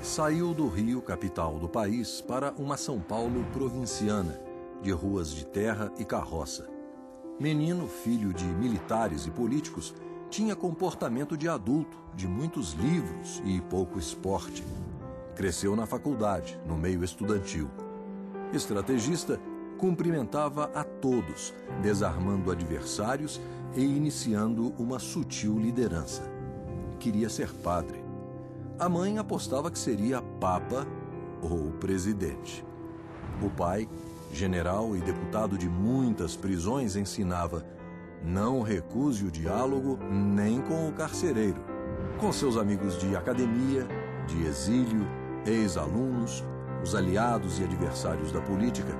Saiu do Rio, capital do país, para uma São Paulo provinciana, de ruas de terra e carroça. Menino, filho de militares e políticos, tinha comportamento de adulto, de muitos livros e pouco esporte. Cresceu na faculdade, no meio estudantil. Estrategista, cumprimentava a todos, desarmando adversários e iniciando uma sutil liderança. Queria ser padre. A mãe apostava que seria papa ou presidente. O pai, general e deputado de muitas prisões, ensinava: não recuse o diálogo nem com o carcereiro. Com seus amigos de academia, de exílio, ex-alunos, os aliados e adversários da política,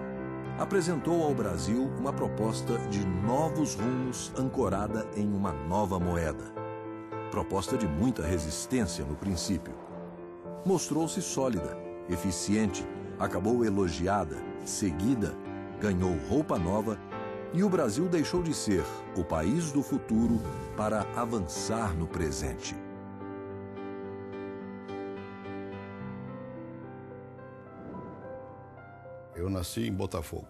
apresentou ao Brasil uma proposta de novos rumos ancorada em uma nova moeda. Proposta de muita resistência no princípio. Mostrou-se sólida, eficiente, acabou elogiada, seguida, ganhou roupa nova e o Brasil deixou de ser o país do futuro para avançar no presente. Eu nasci em Botafogo.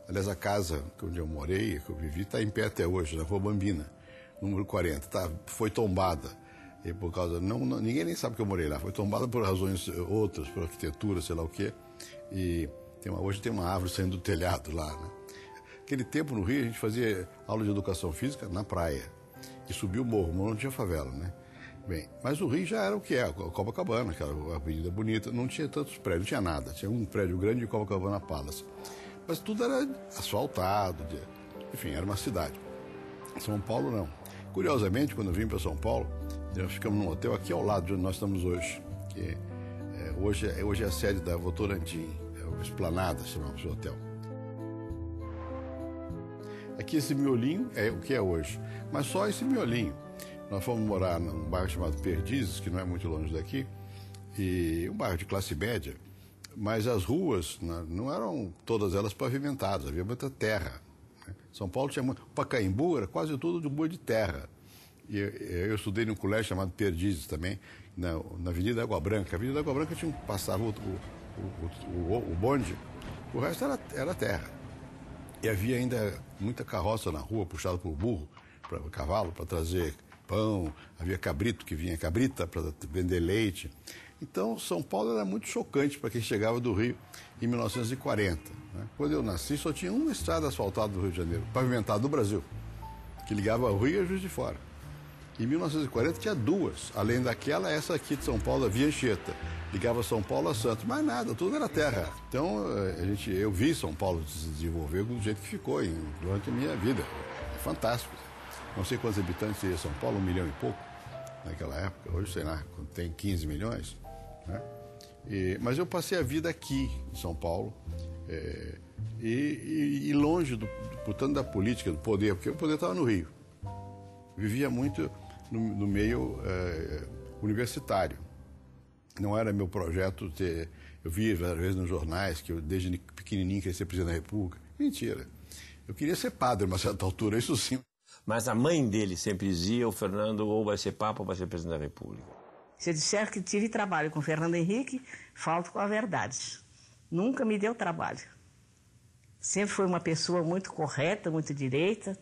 Aliás, a casa onde eu morei, que eu vivi, está em pé até hoje, na Rua Bambina, número 40. Foi tombada. E por causa, ninguém nem sabe que eu morei lá. Foi tombada por razões outras, por arquitetura, sei lá o quê. E hoje tem uma árvore saindo do telhado lá, né? Aquele tempo no Rio a gente fazia aula de educação física na praia. E subia o morro não tinha favela, né? Bem, mas o Rio já era o que é, Copacabana, aquela avenida bonita, não tinha tantos prédios, não tinha nada. Tinha um prédio grande de Copacabana Palace. Mas tudo era asfaltado, enfim, era uma cidade. São Paulo não. Curiosamente, quando eu vim para São Paulo, nós ficamos num hotel aqui ao lado de onde nós estamos hoje. Que hoje é a sede da Votorantim, é o Esplanada, chamamos o hotel. Aqui esse miolinho é o que é hoje, mas só esse miolinho. Nós fomos morar num bairro chamado Perdizes, que não é muito longe daqui, e um bairro de classe média, mas as ruas não eram todas elas pavimentadas, havia muita terra. São Paulo tinha muito. Pacaembu era quase tudo de rua de terra. E eu estudei num colégio chamado Perdizes também, na Avenida Água Branca. A Avenida Água Branca passava o bonde, o resto era terra. E havia ainda muita carroça na rua, puxada por burro, para cavalo, para trazer pão. Havia cabrita para vender leite. Então, São Paulo era muito chocante para quem chegava do Rio em 1940. Né? Quando eu nasci, só tinha uma estrada asfaltada do Rio de Janeiro, pavimentada no Brasil, que ligava o Rio a Juiz de Fora. Em 1940 tinha duas, além daquela, essa aqui de São Paulo, a Via Anchieta, ligava São Paulo a Santos, mas nada, tudo era terra. Então, eu vi São Paulo se desenvolver do jeito que ficou durante a minha vida. É fantástico. Não sei quantos habitantes teria São Paulo, 1 milhão e pouco naquela época. Hoje, sei lá, tem 15 milhões. Né? Mas eu passei a vida aqui em São Paulo e longe, portanto, da política, do poder, porque o poder estava no Rio. Vivia muito no meio universitário. Não era meu projeto ter... Eu via, às vezes, nos jornais que eu, desde pequenininho, queria ser presidente da República. Mentira. Eu queria ser padre a uma certa altura, isso sim. Mas a mãe dele sempre dizia: o Fernando ou vai ser papa ou vai ser presidente da República. Se eu disser que tive trabalho com Fernando Henrique, falto com a verdade. Nunca me deu trabalho. Sempre foi uma pessoa muito correta, muito direita,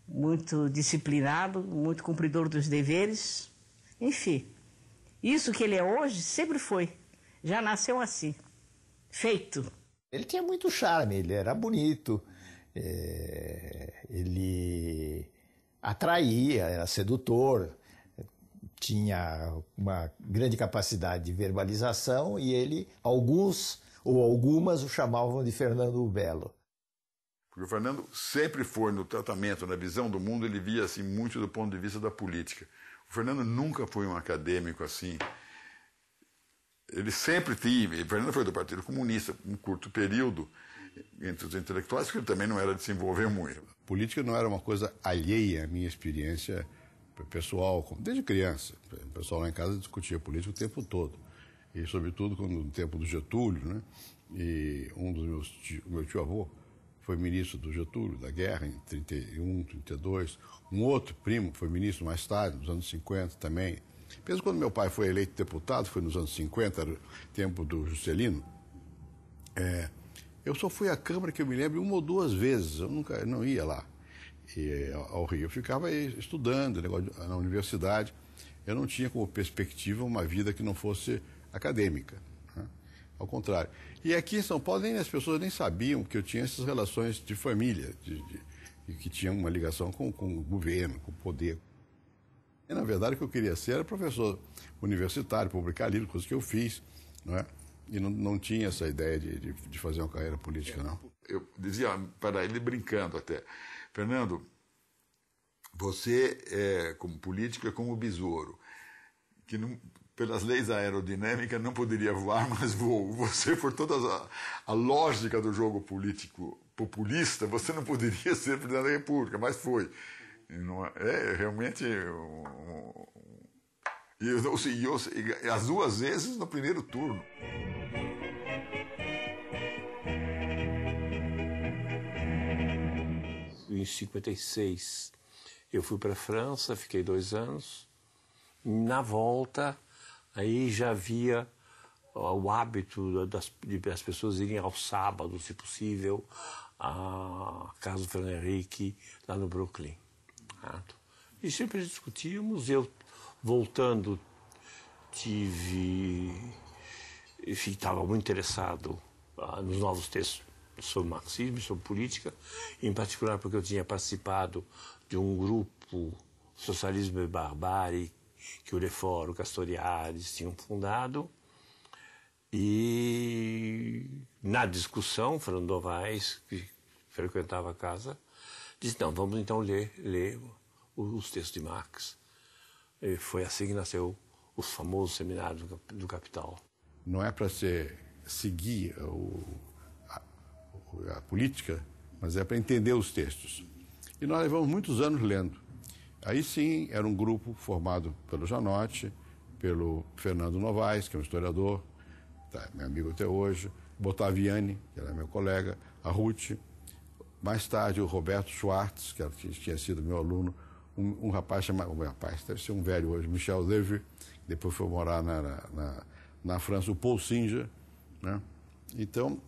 muito disciplinado, muito cumpridor dos deveres. Enfim, isso que ele é hoje sempre foi. Já nasceu assim, feito. Ele tinha muito charme, ele era bonito, ele atraía, era sedutor, tinha uma grande capacidade de verbalização e ele, alguns ou algumas, o chamavam de Fernando o Belo. Porque o Fernando sempre foi, no tratamento, na visão do mundo, ele via assim, muito do ponto de vista da política. O Fernando nunca foi um acadêmico assim. Ele sempre teve... O Fernando foi do Partido Comunista, um curto período, entre os intelectuais, que ele também não era de se envolver muito. Política não era uma coisa alheia à minha experiência pessoal, desde criança. O pessoal lá em casa discutia política o tempo todo. E, sobretudo, no tempo do Getúlio, né? E meu tio-avô foi ministro do Getúlio, da guerra, em 31, 32. Um outro primo foi ministro mais tarde, nos anos 50 também. Pensa quando meu pai foi eleito deputado, foi nos anos 50, era o tempo do Juscelino. Eu só fui à Câmara, que eu me lembro, 1 ou 2 vezes. Eu não ia lá ao Rio. Eu ficava estudando na universidade. Eu não tinha como perspectiva uma vida que não fosse acadêmica, né? Ao contrário. E aqui em São Paulo as pessoas nem sabiam que eu tinha essas relações de família, que tinha uma ligação com o governo, com o poder. E, na verdade, o que eu queria ser era professor universitário, publicar livros, coisas que eu fiz, não é? E não tinha essa ideia de fazer uma carreira política, não. Eu dizia para ele, brincando até, Fernando, você, como político, é como o besouro, que não, pelas leis aerodinâmicas não poderia voar, mas voou. Você, por toda a lógica do jogo político populista, você não poderia ser presidente da República, mas foi. Realmente... E as 2 vezes no primeiro turno. Em 56, eu fui para a França, fiquei 2 anos. Na volta, aí já havia o hábito das pessoas irem ao sábado, se possível, à casa do Fernando Henrique, lá no Brooklyn. E sempre discutíamos. Eu, voltando, estava muito interessado nos novos textos sobre marxismo e sobre política, em particular porque eu tinha participado de um grupo, Socialismo e Barbárie, que o Lefort, o Castoriadis tinham fundado. E na discussão, Fernando Novaes, que frequentava a casa, disse: não, vamos então ler os textos de Marx. E foi assim que nasceu os famosos seminários do Capital. Não é para seguir a política, mas é para entender os textos. E nós levamos muitos anos lendo. Aí sim, era um grupo formado pelo Janotti, pelo Fernando Novaes, que é um historiador, meu amigo até hoje, Bottaviani, que era meu colega, a Ruth, mais tarde o Roberto Schwartz, que tinha sido meu aluno, um rapaz chamado, deve ser um velho hoje, Michel Levy, depois foi morar na França, o Paul Singer, né? Então,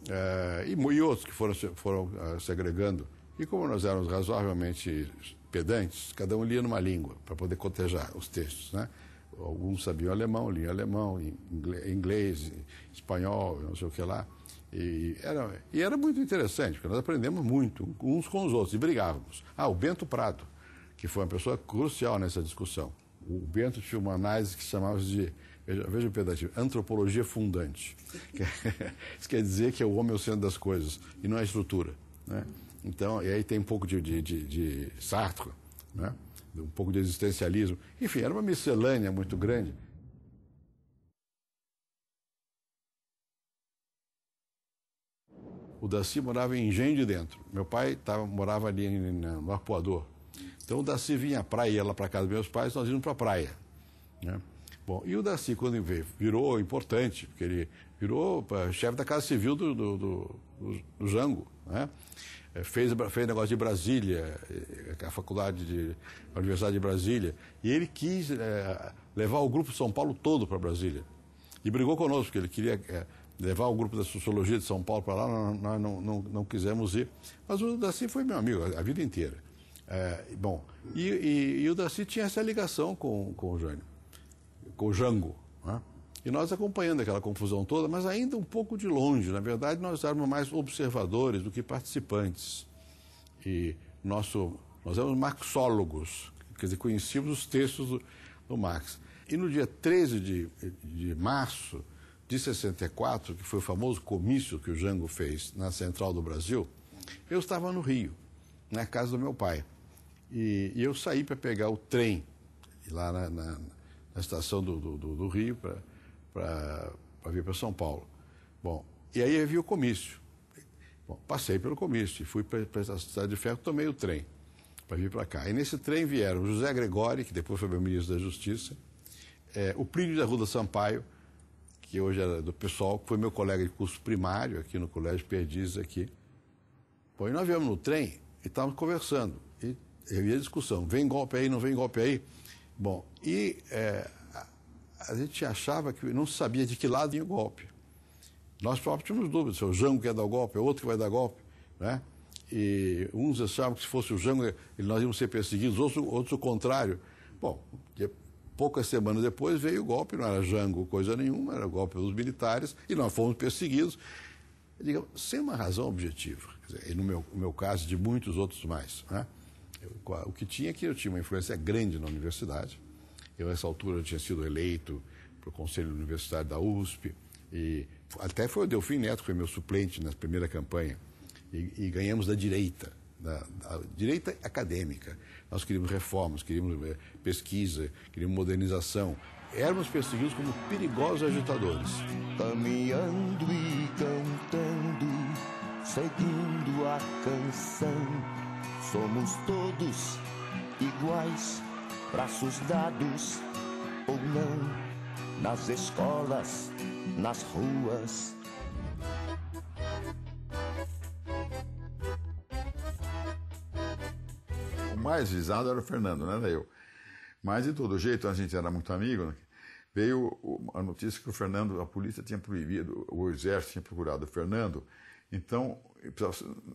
e outros que foram se agregando. E como nós éramos razoavelmente pedantes, cada um lia numa língua, para poder cotejar os textos, né? Alguns sabiam alemão, liam alemão, inglês, espanhol, não sei o que lá. E era muito interessante, porque nós aprendemos muito uns com os outros e brigávamos. O Bento Prado, que foi uma pessoa crucial nessa discussão. O Bento tinha uma análise que chamava de, veja o pedativo, antropologia fundante. Isso quer dizer que é o homem é o centro das coisas e não a estrutura, né? Então, e aí tem um pouco de Sartre, né? Um pouco de existencialismo. Enfim, era uma miscelânea muito grande. O Daci morava em Engenho de Dentro. Meu pai morava ali no Arpoador. Então o Daci vinha à praia, ia lá para casa dos meus pais, nós íamos para a praia, né? Bom, e o Daci, quando veio, virou importante, porque ele virou chefe da Casa Civil do Jango, né? Fez negócio de Brasília, a Universidade de Brasília, e ele quis levar o Grupo São Paulo todo para Brasília. E brigou conosco, porque ele queria levar o Grupo da Sociologia de São Paulo para lá, nós não quisemos ir. Mas o Daci foi meu amigo a vida inteira. Bom, e o Daci tinha essa ligação com o Jânio, com o Jango, né? E nós acompanhando aquela confusão toda, mas ainda um pouco de longe. Na verdade, nós éramos mais observadores do que participantes. E nós éramos marxólogos, quer dizer, conhecíamos os textos do Marx. E no dia 13 de março de 64, que foi o famoso comício que o Jango fez na Central do Brasil, eu estava no Rio, na casa do meu pai. E eu saí para pegar o trem lá na estação do Rio para vir para São Paulo. Bom, e aí eu vi o comício. Bom, passei pelo comício e fui para a Cidade de Ferro, tomei o trem para vir para cá. E nesse trem vieram José Gregóri, que depois foi meu ministro da Justiça, o Plínio da Arruda Sampaio, que hoje era do PSOL, que foi meu colega de curso primário aqui no Colégio Perdizes aqui. Bom, e nós viemos no trem e estávamos conversando. E eu ia à discussão, vem golpe aí, não vem golpe aí. Bom, e a gente achava que não sabia de que lado ia o golpe. Nós próprios tínhamos dúvidas, se é o Jango que ia dar o golpe, é outro que vai dar golpe, né? E uns achavam que se fosse o Jango, nós íamos ser perseguidos, outros o contrário. Bom, poucas semanas depois veio o golpe, não era Jango coisa nenhuma, era o golpe dos militares, e nós fomos perseguidos, digamos, sem uma razão objetiva. Quer dizer, e no meu caso, de muitos outros mais, né? O que tinha é que eu tinha uma influência grande na universidade. Eu, nessa altura, eu tinha sido eleito para o Conselho Universitário da USP, e até foi o Delfim Neto, que foi meu suplente na primeira campanha, e ganhamos da direita, da direita acadêmica. Nós queríamos reformas, queríamos pesquisa, queríamos modernização. Éramos perseguidos como perigosos agitadores. Caminhando e cantando, seguindo a canção, somos todos iguais, braços dados ou não, nas escolas, nas ruas. O mais visado era o Fernando, não era eu. Mas, de todo jeito, a gente era muito amigo, né? Veio a notícia que o Fernando, a polícia tinha proibido, o exército tinha procurado o Fernando, então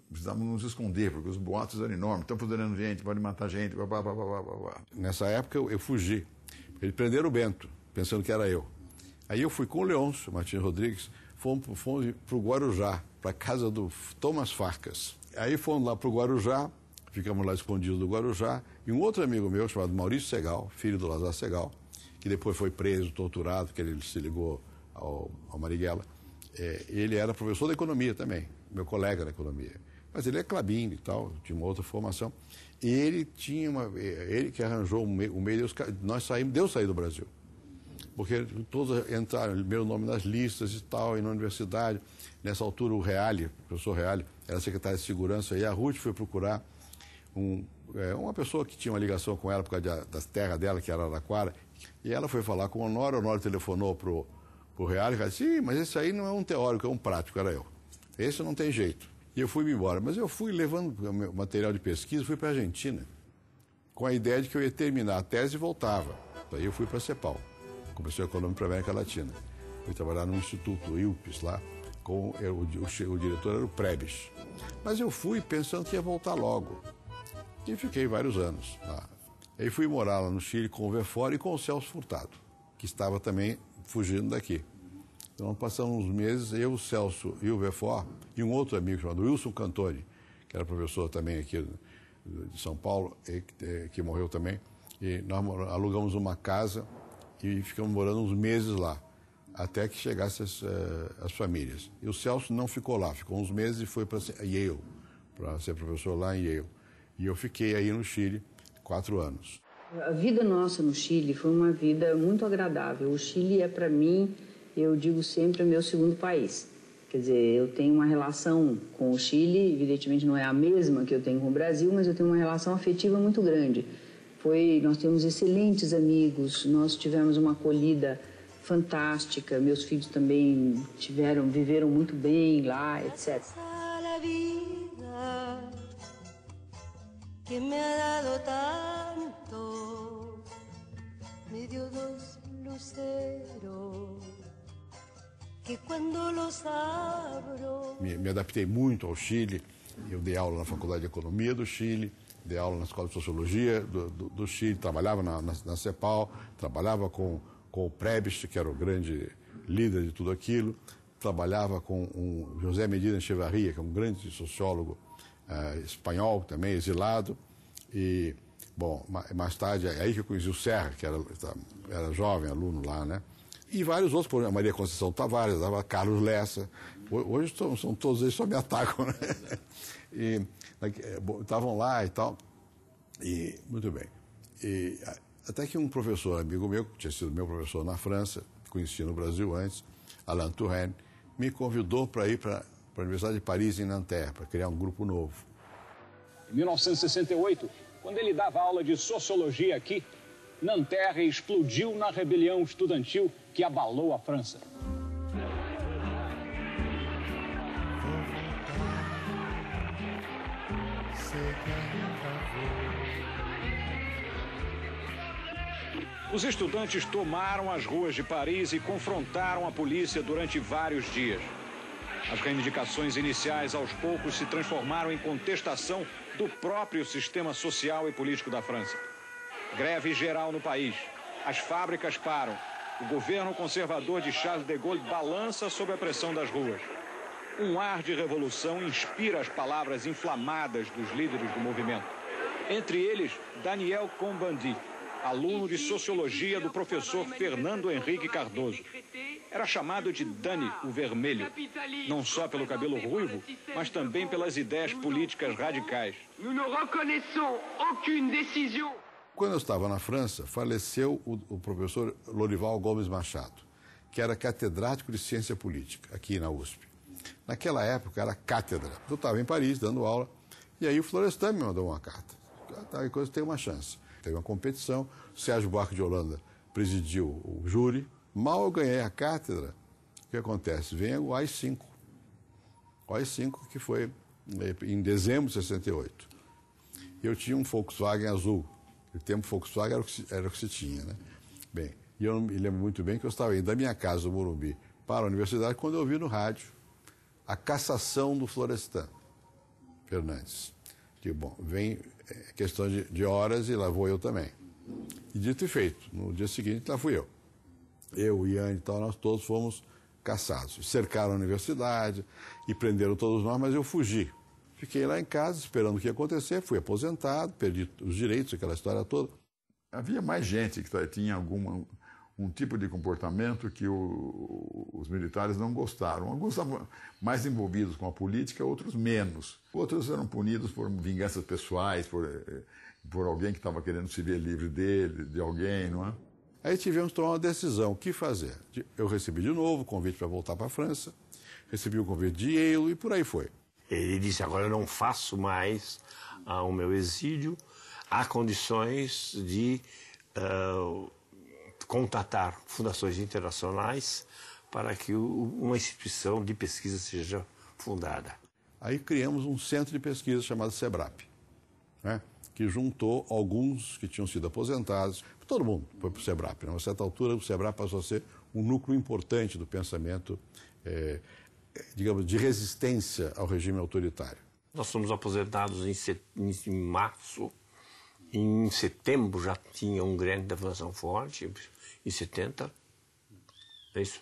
precisávamos nos esconder, porque os boatos eram enormes, estão fuzilando gente, podem matar gente, blá, blá, blá, blá, blá, blá. Nessa época eu fugi. Eles prenderam o Bento, pensando que era eu. Aí eu fui com o Leôncio Martins Rodrigues, fomos para o Guarujá, para a casa do Thomas Farkas. Aí fomos lá para o Guarujá, ficamos lá escondidos do Guarujá, e um outro amigo meu, chamado Maurício Segal, filho do Lazar Segal, que depois foi preso, torturado, que ele se ligou ao Marighella, ele era professor de economia também, meu colega na economia. Mas ele é Klabin e tal, tinha uma outra formação. E ele tinha ele que arranjou o meio, nós saímos, deu sair do Brasil. Porque todos entraram, meu nome nas listas e tal, e na universidade. Nessa altura o Reale, o professor Reale, era secretário de segurança, e a Ruth foi procurar uma pessoa que tinha uma ligação com ela por causa da terra dela, que era Araraquara, e ela foi falar com o Honório telefonou pro Reale e disse, sim, mas esse aí não é um teórico, é um prático, era eu. Esse não tem jeito. E eu fui-me embora. Mas eu fui levando meu material de pesquisa, fui para a Argentina, com a ideia de que eu ia terminar a tese e voltava. Daí eu fui para a CEPAL, Comissão Econômica para a América Latina. Fui trabalhar no Instituto ILPES lá, o diretor era o Prebes. Mas eu fui pensando que ia voltar logo. E fiquei vários anos lá. Aí fui morar lá no Chile com o Verfora e com o Celso Furtado, que estava também fugindo daqui. Então passamos uns meses, eu, o Celso e o Verfora, e um outro amigo chamado Wilson Cantoni, que era professor também aqui de São Paulo, que morreu também, e nós alugamos uma casa e ficamos morando uns meses lá, até que chegassem as famílias. E o Celso não ficou lá, ficou uns meses e foi para Yale, para ser professor lá em Yale. E eu fiquei aí no Chile 4 anos. A vida nossa no Chile foi uma vida muito agradável. O Chile é, para mim, eu digo sempre, meu segundo país. Quer dizer, eu tenho uma relação com o Chile, evidentemente não é a mesma que eu tenho com o Brasil, mas eu tenho uma relação afetiva muito grande. Nós temos excelentes amigos, nós tivemos uma acolhida fantástica, meus filhos também viveram muito bem lá, etc. Que me ha dado tanto, me dio 2 luceros, que quando los abro... Me adaptei muito ao Chile, eu dei aula na Faculdade de Economia do Chile, dei aula na Escola de Sociologia do Chile, trabalhava na CEPAL, trabalhava com o Prebes, que era o grande líder de tudo aquilo, trabalhava com o José Medina Echevarria, que é um grande sociólogo espanhol também, exilado, e, bom, mais tarde, aí que eu conheci o Serra, que era jovem, aluno lá, né? E vários outros, por exemplo, Maria Conceição Tavares, Carlos Lessa, hoje são todos eles só me atacam, né? E estavam lá e tal, e muito bem. E até que um professor, amigo meu, que tinha sido meu professor na França, conhecia no Brasil antes, Alain Touraine, me convidou para ir para a Universidade de Paris, em Nanterre, para criar um grupo novo. Em 1968, quando ele dava aula de sociologia aqui, Nanterre explodiu na rebelião estudantil que abalou a França. Os estudantes tomaram as ruas de Paris e confrontaram a polícia durante vários dias. As reivindicações iniciais, aos poucos, se transformaram em contestação do próprio sistema social e político da França. Greve geral no país. As fábricas param. O governo conservador de Charles de Gaulle balança sob a pressão das ruas. Um ar de revolução inspira as palavras inflamadas dos líderes do movimento. Entre eles, Daniel Cohn-Bendit, aluno de sociologia do professor Fernando Henrique Cardoso. Era chamado de Dani, o Vermelho, não só pelo cabelo ruivo, mas também pelas ideias políticas radicais. Quando eu estava na França, faleceu o professor Lorival Gomes Machado, que era catedrático de ciência política, aqui na USP. Naquela época era cátedra. Eu estava em Paris dando aula, e aí o Florestan me mandou uma carta. Tal coisa tem uma chance. Teve uma competição, o Sérgio Buarque de Holanda presidiu o júri. Mal eu ganhei a cátedra, o que acontece? Vem o AI-5. O AI-5 que foi em dezembro de 68. Eu tinha um Volkswagen azul. No tempo Volkswagen era o que se tinha, né? Bem, e eu me lembro muito bem que eu estava indo da minha casa, do Morumbi, para a universidade, quando eu ouvi no rádio a cassação do Florestan Fernandes. Digo, bom, vem questão de horas e lá vou eu também. E dito e feito, no dia seguinte lá fui eu. Eu, o Ian e tal, nós todos fomos caçados. Cercaram a universidade e prenderam todos nós, mas eu fugi. Fiquei lá em casa esperando o que ia acontecer, fui aposentado, perdi os direitos, aquela história toda. Havia mais gente que tinha um tipo de comportamento que os militares não gostaram. Alguns estavam mais envolvidos com a política, outros menos. Outros eram punidos por vinganças pessoais, por alguém que estava querendo se ver livre de alguém, não é? Aí tivemos que tomar uma decisão, o que fazer? Eu recebi de novo o convite para voltar para a França, recebi o convite de Yale e por aí foi. Ele disse, agora eu não faço mais o meu exílio, há condições de contatar fundações internacionais para que uma instituição de pesquisa seja fundada. Aí criamos um centro de pesquisa chamado SEBRAP, né? Que juntou alguns que tinham sido aposentados. Todo mundo foi para o SEBRAP. Né? A uma certa altura, o SEBRAP passou a ser um núcleo importante do pensamento, digamos, de resistência ao regime autoritário. Nós fomos aposentados em março. Em setembro já tinha um grande avanço forte, em 70. É isso.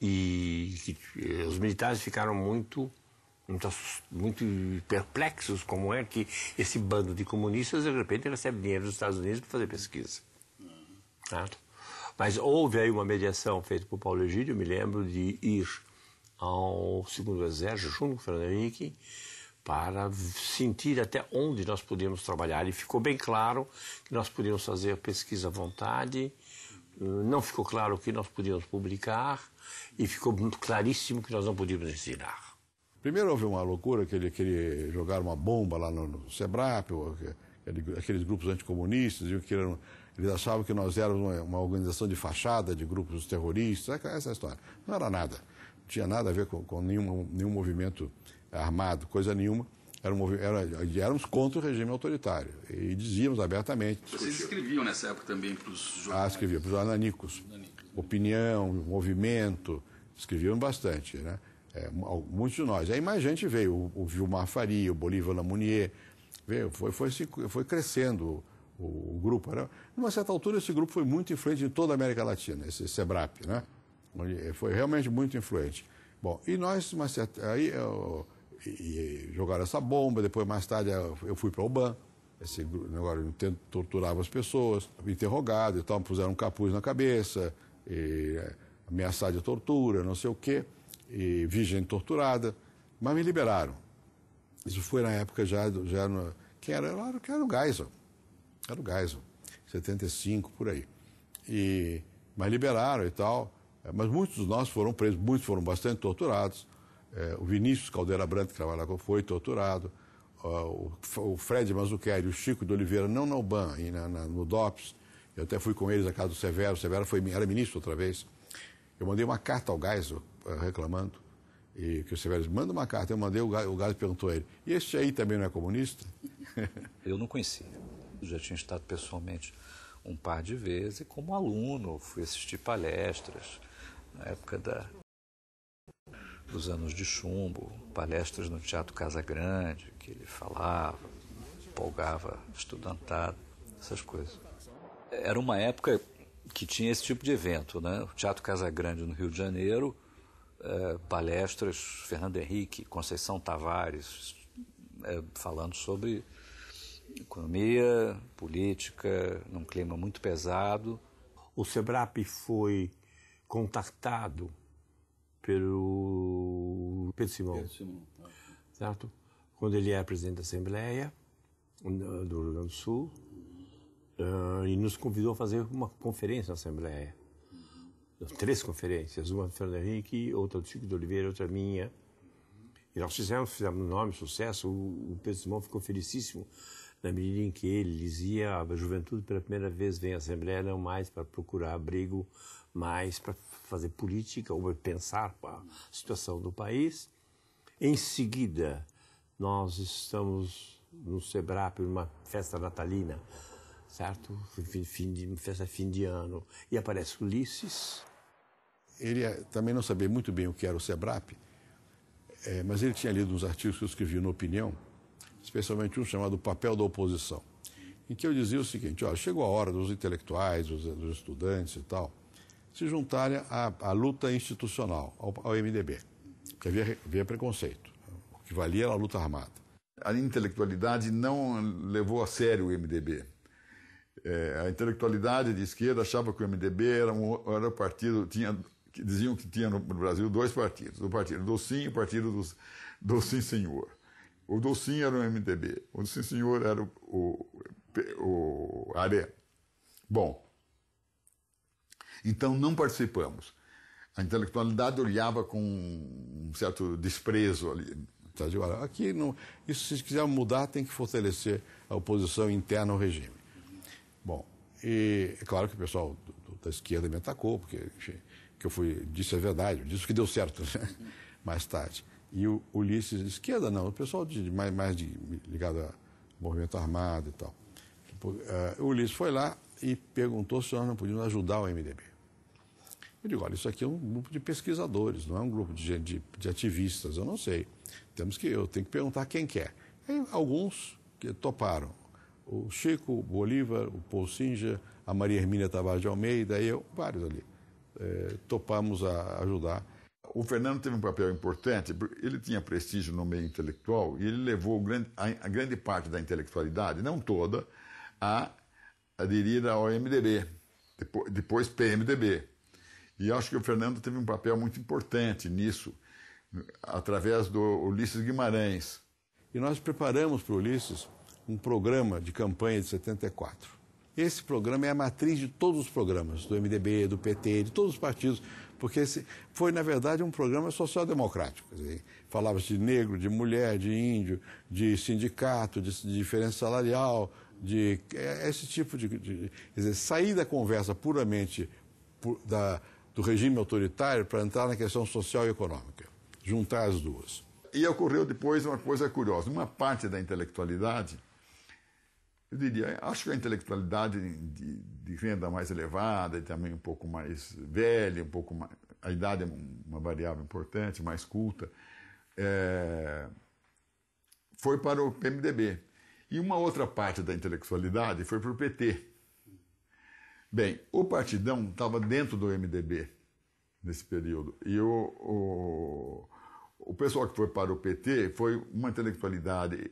E os militares ficaram muito perplexos como é que esse bando de comunistas de repente recebe dinheiro dos Estados Unidos para fazer pesquisa. Certo? Mas houve aí uma mediação feita por Paulo Egídio, eu me lembro de ir ao 2º Exército junto com o Fernando Henrique para sentir até onde nós podíamos trabalhar. E ficou bem claro que nós podíamos fazer a pesquisa à vontade, não ficou claro o que nós podíamos publicar e ficou muito claríssimo que nós não podíamos ensinar. Primeiro houve uma loucura que ele queria jogar uma bomba lá no SEBRAP, aqueles grupos anticomunistas, eles achavam que nós éramos uma organização de fachada de grupos terroristas, essa história. Não era nada, não tinha nada a ver com nenhum movimento armado, coisa nenhuma. Éramos contra o regime autoritário e dizíamos abertamente. Vocês escreviam nessa época também para os jornais? Escrevia para os ananicos. Opinião, movimento, escreviam bastante, né? Muitos de nós. Aí mais gente veio, o Vilmar Faria, o Bolívar Lamounier, veio, foi crescendo o grupo. Numa certa altura, esse grupo foi muito influente em toda a América Latina, esse SEBRAP, né? Foi realmente muito influente. Bom, e nós, aí jogaram essa bomba, depois mais tarde eu fui para o UBAN, esse negócio torturava as pessoas, interrogado e tal, puseram um capuz na cabeça, ameaçado de tortura, não sei o quê. E vi gente torturada, mas me liberaram. Isso foi na época quem era o Geisel. Era o Geisel, 75, por aí. Mas liberaram e tal. Mas muitos de nós foram presos, muitos foram bastante torturados. O Vinícius Caldeira Branco, que trabalhava lá, foi torturado. O Fred Mazzucchelli, o Chico de Oliveira, não na UBAN, no DOPS. Eu até fui com eles à casa do Severo. O Severo era ministro outra vez. Eu mandei uma carta ao Geisel reclamando, e que o Severo disse, manda uma carta. Eu mandei, o Geisel perguntou a ele, e este aí também não é comunista? Eu não conhecia, eu já tinha estado pessoalmente um par de vezes, e como aluno fui assistir palestras na época dos anos de chumbo, palestras no Teatro Casa Grande, que ele falava, empolgava estudantada, essas coisas. Era uma época que tinha esse tipo de evento, né? O Teatro Casa Grande no Rio de Janeiro, palestras, Fernando Henrique, Conceição Tavares, falando sobre economia, política, num clima muito pesado. O SEBRAP foi contactado pelo Pedro Simão, certo? Quando ele era presidente da Assembleia do Rio Grande do Sul, e nos convidou a fazer uma conferência na Assembleia. 3 conferências, uma do Fernando Henrique, outra do Chico de Oliveira, outra minha. E nós fizemos um enorme sucesso. O Pedro Simão ficou felicíssimo na medida em que ele dizia: a juventude pela primeira vez vem à Assembleia não mais para procurar abrigo, mais para fazer política ou pensar a situação do país. Em seguida, nós estamos no SEBRAP, numa festa natalina, certo? Festa fim de ano, e aparece Ulisses. Ele também não sabia muito bem o que era o SEBRAP, mas ele tinha lido uns artigos que eu escrevi no Opinião, especialmente um chamado O Papel da Oposição, em que eu dizia o seguinte: olha, chegou a hora dos intelectuais, dos estudantes e tal, se juntarem à luta institucional, ao MDB, que havia preconceito, o que valia era a luta armada. A intelectualidade não levou a sério o MDB. A intelectualidade de esquerda achava que o MDB era um partido, diziam que tinha no Brasil 2 partidos, o Partido do Sim e o Partido do Sim Senhor. O do Sim era o MDB, o do Sim Senhor era o ARE. Bom, então não participamos. A intelectualidade olhava com um certo desprezo ali. Aqui, isso, se quiser mudar, tem que fortalecer a oposição interna ao regime. Bom, e é claro que o pessoal da esquerda me atacou, porque que eu disse a verdade, eu disse que deu certo, né? Mais tarde. E o Ulisses, de esquerda não, o pessoal mais ligado ao movimento armado e tal. O Ulisses foi lá e perguntou se nós não podíamos ajudar o MDB. Eu digo: olha, isso aqui é um grupo de pesquisadores, não é um grupo de ativistas, eu não sei. Eu tenho que perguntar quem quer. Aí, alguns que toparam: o Chico, o Bolívar, o Paul Singer, a Maria Hermínia Tavares de Almeida, vários ali. Topamos a ajudar. O Fernando teve um papel importante, porque ele tinha prestígio no meio intelectual e ele levou a grande parte da intelectualidade, não toda, a aderir ao MDB, depois PMDB. E acho que o Fernando teve um papel muito importante nisso, através do Ulisses Guimarães. E nós preparamos para o Ulisses um programa de campanha de 74. Esse programa é a matriz de todos os programas, do MDB, do PT, de todos os partidos, porque esse foi, na verdade, um programa social-democrático. Falava-se de negro, de mulher, de índio, de sindicato, de diferença salarial, de esse tipo de quer dizer, sair da conversa puramente do regime autoritário para entrar na questão social e econômica, juntar as duas. E ocorreu depois uma coisa curiosa. Uma parte da intelectualidade, eu diria, acho que a intelectualidade de renda mais elevada e também um pouco mais velha, um pouco mais, a idade é uma variável importante, mais culta, foi para o PMDB. E uma outra parte da intelectualidade foi para o PT. Bem, o Partidão estava dentro do MDB nesse período. E o pessoal que foi para o PT foi uma intelectualidade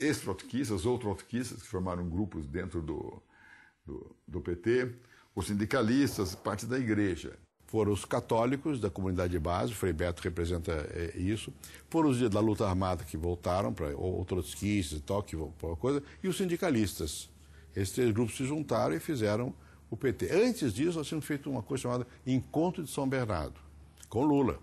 ex-trotskistas ou trotskistas, que formaram grupos dentro do PT, os sindicalistas, parte da igreja. Foram os católicos da comunidade de base, o Frei Beto representa isso, foram os da luta armada que voltaram, ou trotskistas e tal, que voltaram coisa, e os sindicalistas. Esses 3 grupos se juntaram e fizeram o PT. Antes disso, nós tínhamos feito uma coisa chamada Encontro de São Bernardo, com Lula.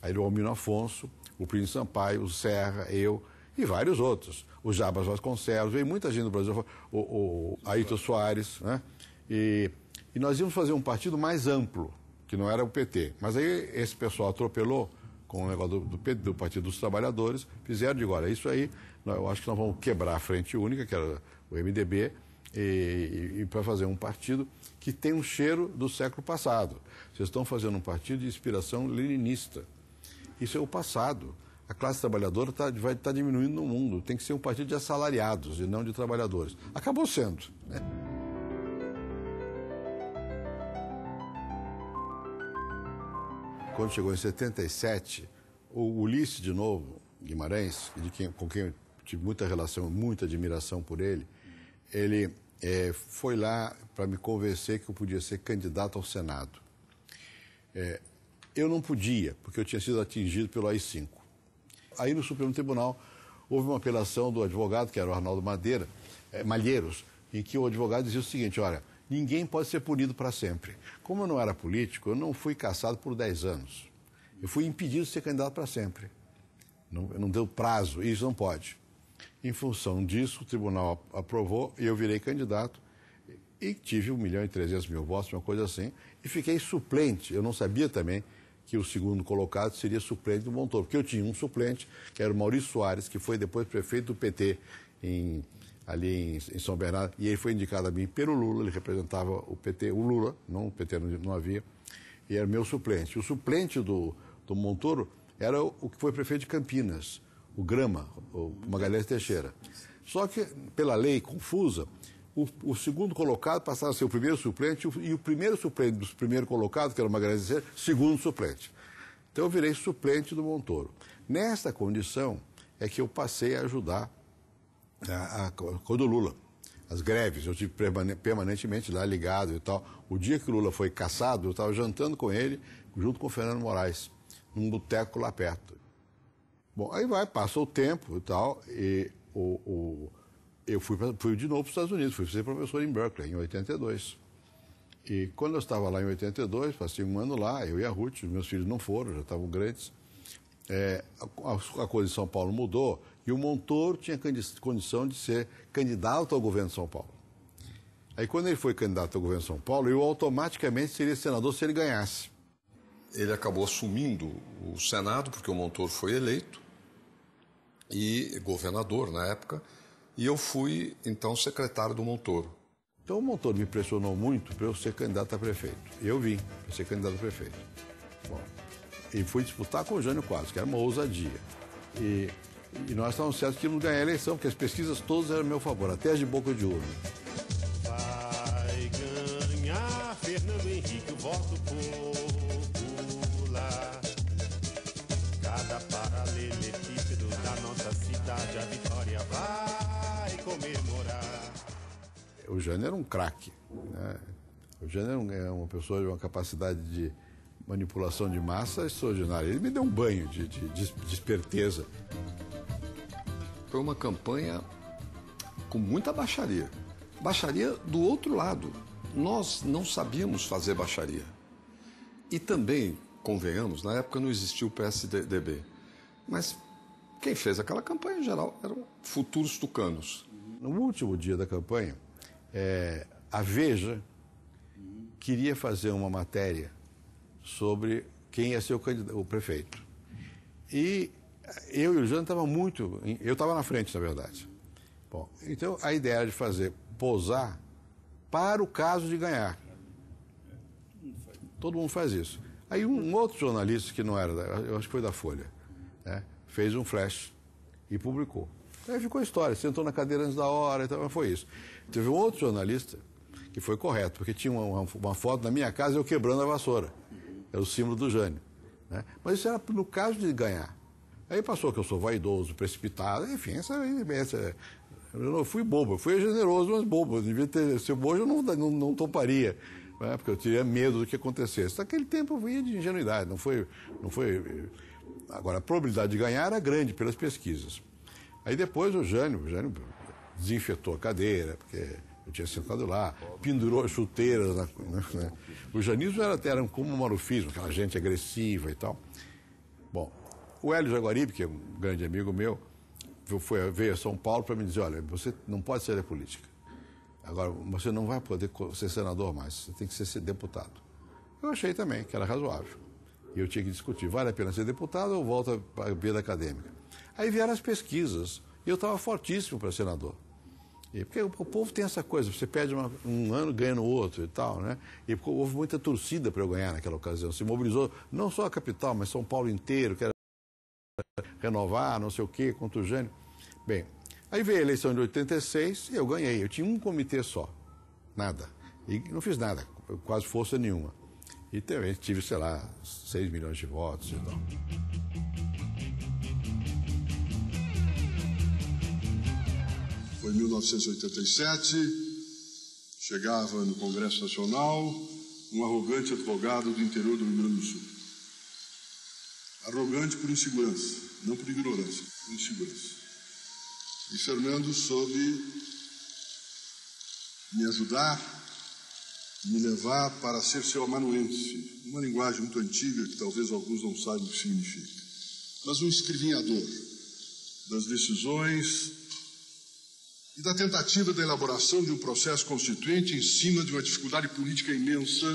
Aí o Almino Afonso, o Príncipe Sampaio, o Serra, eu e vários outros. O Jabas Vasconcelos, veio muita gente do Brasil, o Ayrton Soares, né? E nós íamos fazer um partido mais amplo, que não era o PT. Mas aí esse pessoal atropelou com o negócio do Partido dos Trabalhadores, fizeram de agora, isso aí, eu acho que nós vamos quebrar a Frente Única, que era o MDB, e para fazer um partido que tem um cheiro do século passado. Vocês estão fazendo um partido de inspiração leninista. Isso é o passado. A classe trabalhadora vai estar diminuindo no mundo. Tem que ser um partido de assalariados e não de trabalhadores. Acabou sendo, né? Quando chegou em 77, o Ulisses, de novo, Guimarães, com quem eu tive muita relação, muita admiração por ele foi lá para me convencer que eu podia ser candidato ao Senado. Eu não podia, porque eu tinha sido atingido pelo AI-5. Aí no Supremo Tribunal houve uma apelação do advogado, que era o Arnaldo Malheiros, em que o advogado dizia o seguinte: olha, ninguém pode ser punido para sempre. Como eu não era político, eu não fui cassado por 10 anos. Eu fui impedido de ser candidato para sempre. Não deu prazo, e isso não pode. Em função disso, o tribunal aprovou e eu virei candidato e tive 1.300.000 votos, uma coisa assim, e fiquei suplente. Eu não sabia também que o segundo colocado seria suplente do Montoro, porque eu tinha um suplente, que era o Maurício Soares, que foi depois prefeito do PT ali em São Bernardo, e ele foi indicado a mim pelo Lula, ele representava o PT, o Lula, não o PT não havia, e era meu suplente. O suplente do Montoro era o que foi prefeito de Campinas, o Grama, o Magalhães Teixeira. Só que, pela lei confusa, o segundo colocado passava a ser o primeiro suplente e o primeiro suplente dos primeiros colocados, que era o Magalhães Teixeira, segundo suplente. Então eu virei suplente do Montoro. Nesta condição é que eu passei a ajudar com o Lula. As greves, eu estive permanentemente lá ligado e tal. O dia que o Lula foi cassado, eu estava jantando com ele, junto com o Fernando Moraes, num boteco lá perto. Bom, aí passa o tempo e tal, e eu fui de novo para os Estados Unidos, fui ser professor em Berkeley, em 82. E quando eu estava lá em 82, passei um ano lá, eu e a Ruth, os meus filhos não foram, já estavam grandes. A coisa em São Paulo mudou e o Montoro tinha condição de ser candidato ao governo de São Paulo. Aí quando ele foi candidato ao governo de São Paulo, eu automaticamente seria senador se ele ganhasse. Ele acabou assumindo o Senado, porque o Montoro foi eleito, e governador na época, e eu fui, então, secretário do Montoro. Então o Montoro me pressionou muito para eu ser candidato a prefeito. Eu vim para ser candidato a prefeito. Bom, e fui disputar com o Jânio Quadros, que era uma ousadia. E nós estávamos certos que não ganhar a eleição, porque as pesquisas todas eram a meu favor, até as de boca de urna. Vai ganhar Fernando Henrique, o voto popular. Cada paralelepípedo da nossa cidade, a vitória vai comemorar. O Jânio era um craque, né? O Jânio é uma pessoa de uma capacidade de manipulação de massa extraordinária. Ele me deu um banho de esperteza. Foi uma campanha com muita baixaria. Baixaria do outro lado. Nós não sabíamos fazer baixaria. E também, convenhamos, na época não existia o PSDB. Mas quem fez aquela campanha em geral eram futuros tucanos. No último dia da campanha, a Veja queria fazer uma matéria sobre quem ia ser o prefeito. E eu e o Jânio estavam muito... Eu estava na frente, na verdade. Bom, então a ideia era de posar para o caso de ganhar. Todo mundo faz isso. Aí um outro jornalista, que não era, eu acho que foi da Folha, né, fez um flash e publicou. Aí ficou a história, sentou na cadeira antes da hora e tal, mas foi isso. Teve um outro jornalista que foi correto, porque tinha uma foto na minha casa eu quebrando a vassoura. Era o símbolo do Jânio, né? Mas isso era no caso de ganhar. Aí passou que eu sou vaidoso, precipitado, enfim, eu fui bobo, eu fui generoso, mas bobo. Eu devia ter sido bobo, eu não toparia, né? Porque eu teria medo do que acontecesse. Naquele tempo eu ia de ingenuidade, não foi. Agora, a probabilidade de ganhar era grande pelas pesquisas. Aí depois o Jânio desinfetou a cadeira, porque eu tinha sentado lá, pendurou chuteiras. Né? O janismo era como o marufismo, aquela gente agressiva e tal. Bom, o Hélio Jaguaribe, que é um grande amigo meu, veio a São Paulo para me dizer: olha, você não pode ser da política. Agora, você não vai poder ser senador mais, você tem que ser deputado. Eu achei também que era razoável. E eu tinha que discutir, vale a pena ser deputado ou volta para a vida acadêmica? Aí vieram as pesquisas, e eu estava fortíssimo para senador. Porque o povo tem essa coisa, você perde um ano, ganha no outro e tal, né? E houve muita torcida para eu ganhar naquela ocasião. Se mobilizou não só a capital, mas São Paulo inteiro, que era renovar, não sei o quê, contra o Jânio. Bem, aí veio a eleição de 86 e eu ganhei. Eu tinha um comitê só, nada. E não fiz nada, quase força nenhuma. E também tive, sei lá, 6 milhões de votos e tal. Foi em 1987, chegava no Congresso Nacional um arrogante advogado do interior do Rio Grande do Sul. Arrogante por insegurança, não por ignorância, por insegurança. E Fernando soube me ajudar, me levar para ser seu amanuense, uma linguagem muito antiga que talvez alguns não saibam o que significa, mas um escrivinhador das decisões e da tentativa da elaboração de um processo constituinte em cima de uma dificuldade política imensa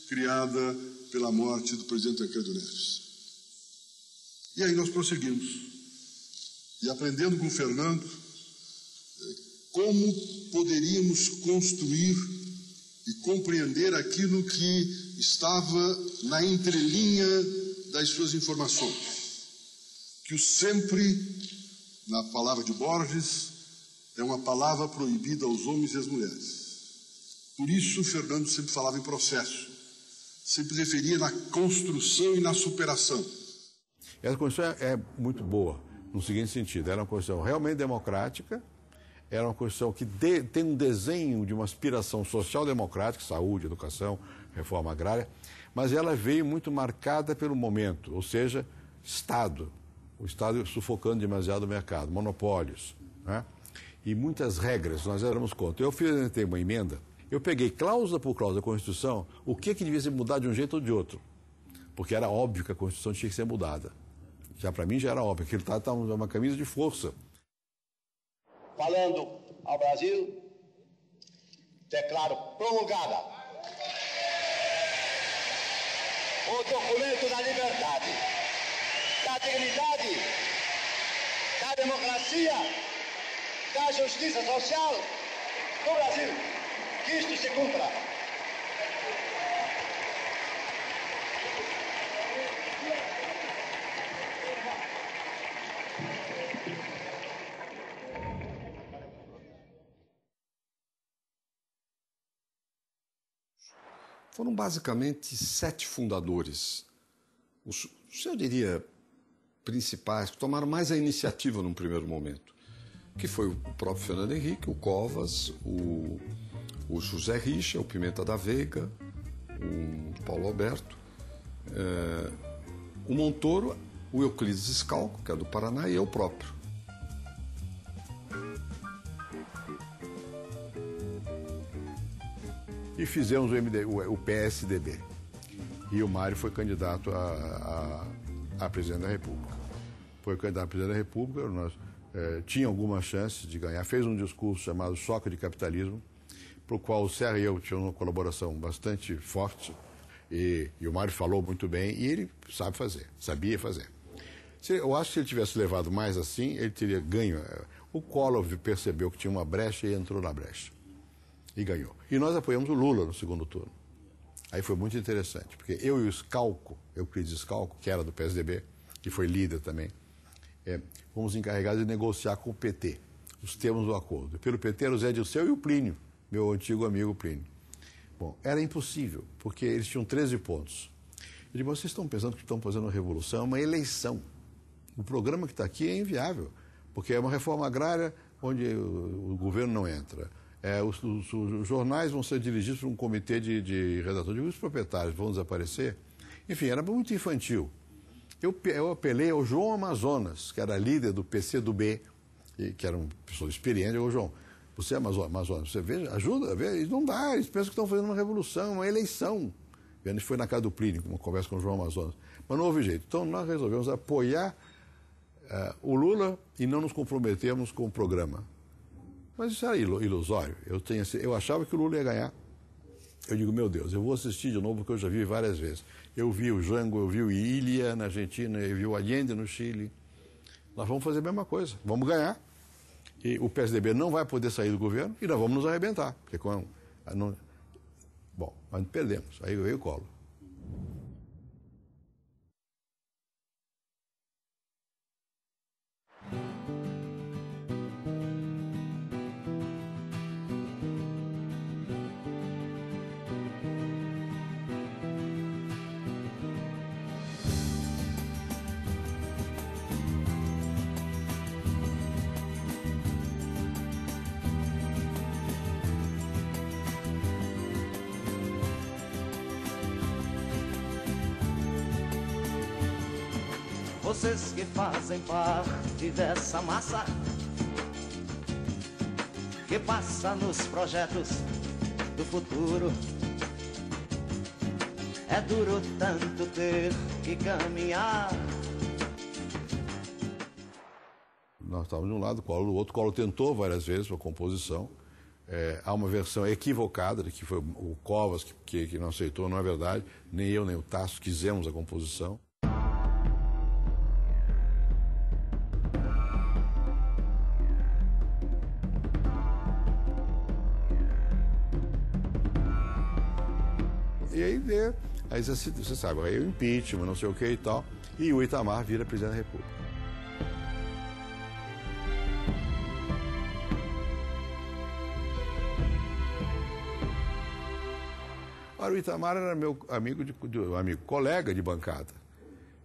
criada pela morte do presidente Tancredo Neves. E aí nós prosseguimos, e aprendendo com o Fernando como poderíamos construir e compreender aquilo que estava na entrelinha das suas informações, que o sempre, na palavra de Borges, é uma palavra proibida aos homens e às mulheres. Por isso, Fernando sempre falava em processo, sempre referia na construção e na superação. Essa Constituição é muito boa, no seguinte sentido, era uma Constituição realmente democrática, era uma Constituição que tem um desenho de uma aspiração social-democrática, saúde, educação, reforma agrária, mas ela veio muito marcada pelo momento, ou seja, Estado, o Estado sufocando demasiado o mercado, monopólios, né? E muitas regras, nós éramos contra. Eu apresentei uma emenda, eu peguei cláusula por cláusula da Constituição, o que devia ser mudado de um jeito ou de outro, porque era óbvio que a Constituição tinha que ser mudada. Já para mim já era óbvio, que ele estava uma camisa de força. Falando ao Brasil, declaro promulgada o documento da liberdade, da dignidade, da democracia, da justiça social do Brasil. Que isto se cumpra. Foram basicamente 7 fundadores, eu diria, principais, que tomaram mais a iniciativa num primeiro momento, que foi o próprio Fernando Henrique, o Covas, o José Richa, o Pimenta da Veiga, o Paulo Alberto, o Montoro, o Euclides Scalco, que é do Paraná, e eu próprio. E fizemos o PSDB. E o Mário foi candidato a presidente da República. Foi candidato a presidente da República, nós tinha alguma chance de ganhar. Fez um discurso chamado Choque de Capitalismo, para o qual o Serra e eu tínhamos uma colaboração bastante forte. E o Mário falou muito bem, e ele sabe fazer, sabia fazer. Eu acho que se ele tivesse levado mais assim, ele teria ganho. O Collor percebeu que tinha uma brecha e entrou na brecha. E ganhou. E nós apoiamos o Lula no segundo turno. Aí foi muito interessante, porque eu e o Scalco, Euclides Scalco, que era do PSDB, que foi líder também, fomos encarregados de negociar com o PT os termos do acordo. Pelo PT era o Zé Dirceu e o Plínio, meu antigo amigo Plínio. Bom, era impossível, porque eles tinham 13 pontos. Eu digo, vocês estão pensando que estão fazendo uma revolução, é uma eleição. O programa que está aqui é inviável, porque é uma reforma agrária onde o governo não entra. Os jornais vão ser dirigidos por um comitê de redatores, os proprietários vão desaparecer. Enfim, era muito infantil. Eu apelei ao João Amazonas, que era líder do PCdoB, que era uma pessoa experiente. Eu, João, você é Amazonas, você veja, ajuda a ver. Eles não dá, eles pensam que estão fazendo uma revolução, uma eleição. A gente foi na casa do Plínio, uma conversa com o João Amazonas. Mas não houve jeito. Então nós resolvemos apoiar o Lula e não nos comprometermos com o programa. Mas isso era ilusório. Eu achava que o Lula ia ganhar. Eu digo, meu Deus, eu vou assistir de novo, porque eu já vi várias vezes. Eu vi o Jango, eu vi o Ilha na Argentina, eu vi o Allende no Chile. Nós vamos fazer a mesma coisa, vamos ganhar. E o PSDB não vai poder sair do governo e nós vamos nos arrebentar. Porque bom, mas perdemos. Aí veio o Collor. Vocês que fazem parte dessa massa que passa nos projetos do futuro. É duro tanto ter que caminhar. Nós estávamos de um lado, o Collor do outro. O Collor tentou várias vezes a composição. Há uma versão equivocada de que foi o Covas que não aceitou, não é verdade. Nem eu, nem o Tasso quisemos a composição. E aí você sabe, aí o impeachment, não sei o que e tal, e o Itamar vira presidente da República. Ora, o Itamar era meu amigo, colega de bancada.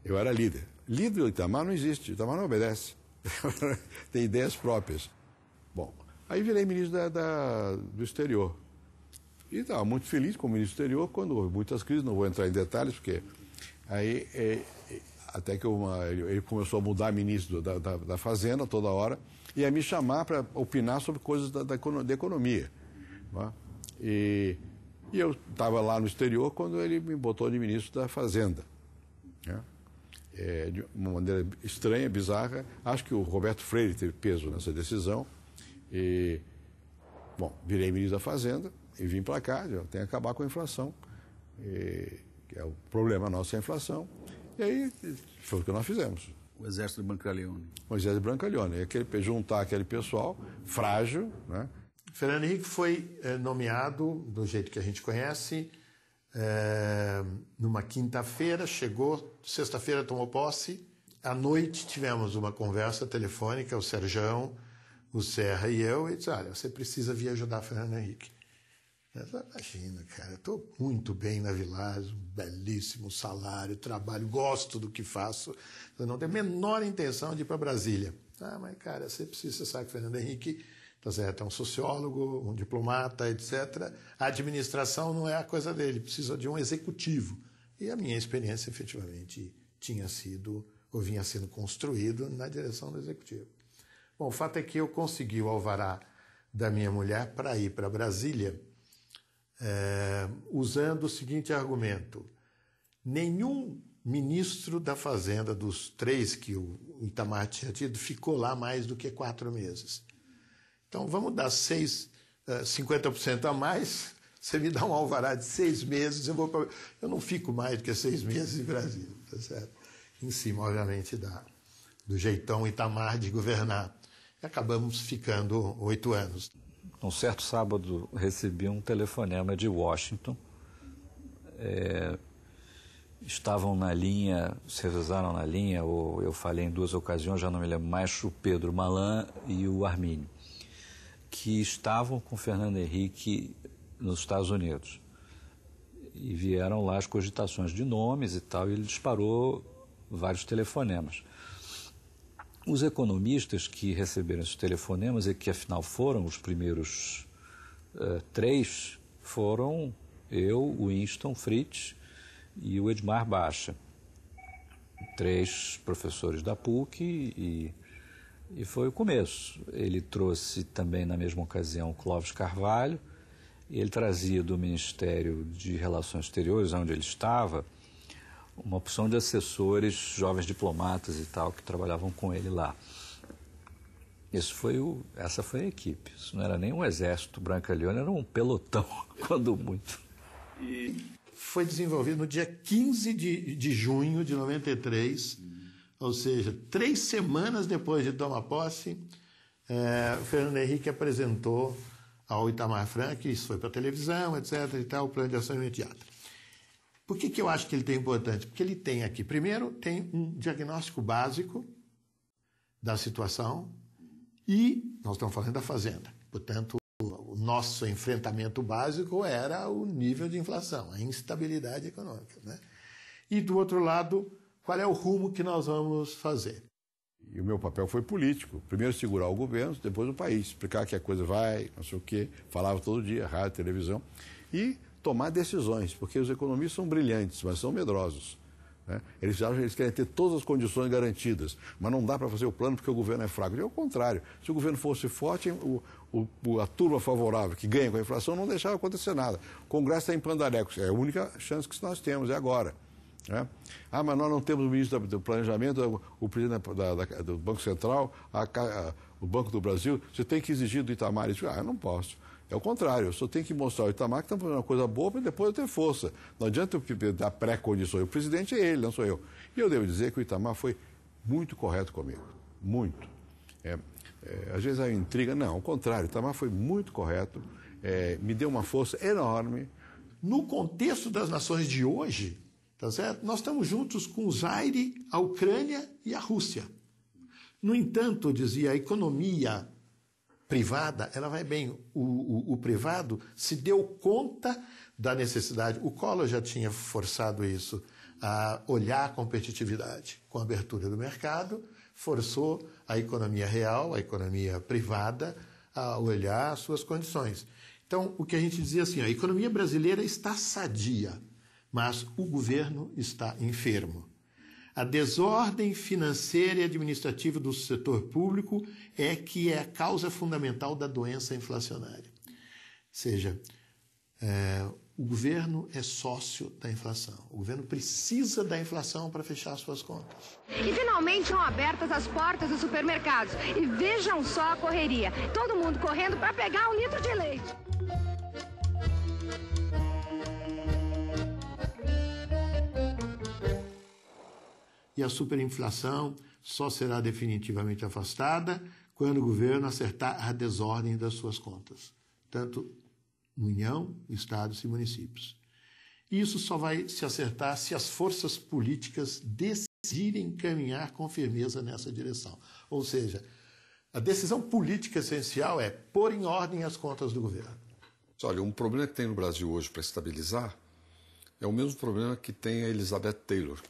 Eu era líder. Líder do Itamar não existe, o Itamar não obedece. Tem ideias próprias. Bom, aí virei ministro do exterior. E estava muito feliz como ministro do exterior quando houve muitas crises, não vou entrar em detalhes, porque aí até que ele começou a mudar ministro da Fazenda toda hora e a me chamar para opinar sobre coisas da economia. Não é? E eu estava lá no exterior quando ele me botou de ministro da Fazenda. Né? De uma maneira estranha, bizarra. Acho que o Roberto Freire teve peso nessa decisão. E, bom, virei ministro da Fazenda. E vim para cá, já tem que acabar com a inflação, que é o problema nosso, é a inflação. E aí foi o que nós fizemos. O exército de Brancaleone. O exército de Brancaleone. Juntar aquele pessoal frágil, né? Fernando Henrique foi nomeado, do jeito que a gente conhece, numa quinta-feira, chegou, sexta-feira tomou posse. À noite tivemos uma conversa telefônica, o Serjão, o Serra e eu, e disse, olha, você precisa vir ajudar Fernando Henrique. Imagina, cara, eu estou muito bem na Villares, um belíssimo salário, trabalho, gosto do que faço, eu não tenho a menor intenção de ir para Brasília. Mas, cara, você sabe que Fernando Henrique é um sociólogo, um diplomata, etc. A administração não é a coisa dele, precisa de um executivo. E a minha experiência, efetivamente, tinha sido, ou vinha sendo construído na direção do executivo. Bom, o fato é que eu consegui o alvará da minha mulher para ir para Brasília, usando o seguinte argumento: nenhum ministro da Fazenda dos 3 que o Itamar tinha tido ficou lá mais do que 4 meses. Então vamos dar 50% a mais, você me dá um alvará de 6 meses, eu não fico mais do que 6 meses em Brasília, tá certo? Em cima, obviamente, do jeitão Itamar de governar. E acabamos ficando 8 anos. Um certo sábado recebi um telefonema de Washington. Estavam na linha, se revezaram na linha, ou eu falei em 2 ocasiões, já não me lembro mais, o Pedro Malan e o Armínio, que estavam com Fernando Henrique nos Estados Unidos. E vieram lá as cogitações de nomes e tal, e ele disparou vários telefonemas. Os economistas que receberam esses telefonemas, e que afinal foram os primeiros 3, foram eu, o Winston Fritz e o Edmar Baixa. 3 professores da PUC e foi o começo. Ele trouxe também, na mesma ocasião, o Clóvis Carvalho. Ele trazia do Ministério de Relações Exteriores, onde ele estava, uma opção de assessores, jovens diplomatas e tal, que trabalhavam com ele lá. Essa foi a equipe. Isso não era nem um exército Brancaleone, era um pelotão, quando muito. E foi desenvolvido no dia 15 de junho de 93, ou seja, 3 semanas depois de tomar posse, o Fernando Henrique apresentou ao Itamar Franco, isso foi para a televisão, etc. e tal, o plano de ação imediata. Por que eu acho que ele é importante? Porque ele tem aqui, primeiro, tem um diagnóstico básico da situação e nós estamos falando da Fazenda. Portanto, o nosso enfrentamento básico era o nível de inflação, a instabilidade econômica, né? E, do outro lado, qual é o rumo que nós vamos fazer? E o meu papel foi político. Primeiro segurar o governo, depois o país. Explicar que a coisa vai, não sei o quê. Falava todo dia, rádio, televisão. E tomar decisões, porque os economistas são brilhantes, mas são medrosos, né? Eles acham que eles querem ter todas as condições garantidas, mas não dá para fazer o plano porque o governo é fraco. E é o contrário. Se o governo fosse forte, a turma favorável que ganha com a inflação não deixava acontecer nada. O Congresso está em pandarecos. É a única chance que nós temos, é agora. É? Mas nós não temos o ministro do Planejamento, o presidente do Banco Central, o Banco do Brasil. Você tem que exigir do Itamar isso. Eu não posso. É o contrário, eu só tenho que mostrar ao Itamar que estamos fazendo uma coisa boa para depois eu ter força. Não adianta eu dar pré-condições. O presidente é ele, não sou eu. E eu devo dizer que o Itamar foi muito correto comigo. Muito. Às vezes há intriga. Não, ao contrário, o Itamar foi muito correto. Me deu uma força enorme. No contexto das nações de hoje, tá certo? Nós estamos juntos com o Zaire, a Ucrânia e a Rússia. No entanto, eu dizia, a economia privada, ela vai bem. O privado se deu conta da necessidade. O Collor já tinha forçado isso, a olhar a competitividade. Com a abertura do mercado, forçou a economia real, a economia privada, a olhar as suas condições. Então, o que a gente dizia assim, a economia brasileira está sadia, mas o governo está enfermo. A desordem financeira e administrativa do setor público é a causa fundamental da doença inflacionária. Ou seja, o governo é sócio da inflação. O governo precisa da inflação para fechar suas contas. E finalmente são abertas as portas dos supermercados. E vejam só a correria. Todo mundo correndo para pegar 1 litro de leite. E a superinflação só será definitivamente afastada quando o governo acertar a desordem das suas contas, tanto na União, estados e municípios. Isso só vai se acertar se as forças políticas decidirem caminhar com firmeza nessa direção. Ou seja, a decisão política essencial é pôr em ordem as contas do governo. Olha, um problema que tem no Brasil hoje para estabilizar é o mesmo problema que tem a Elizabeth Taylor.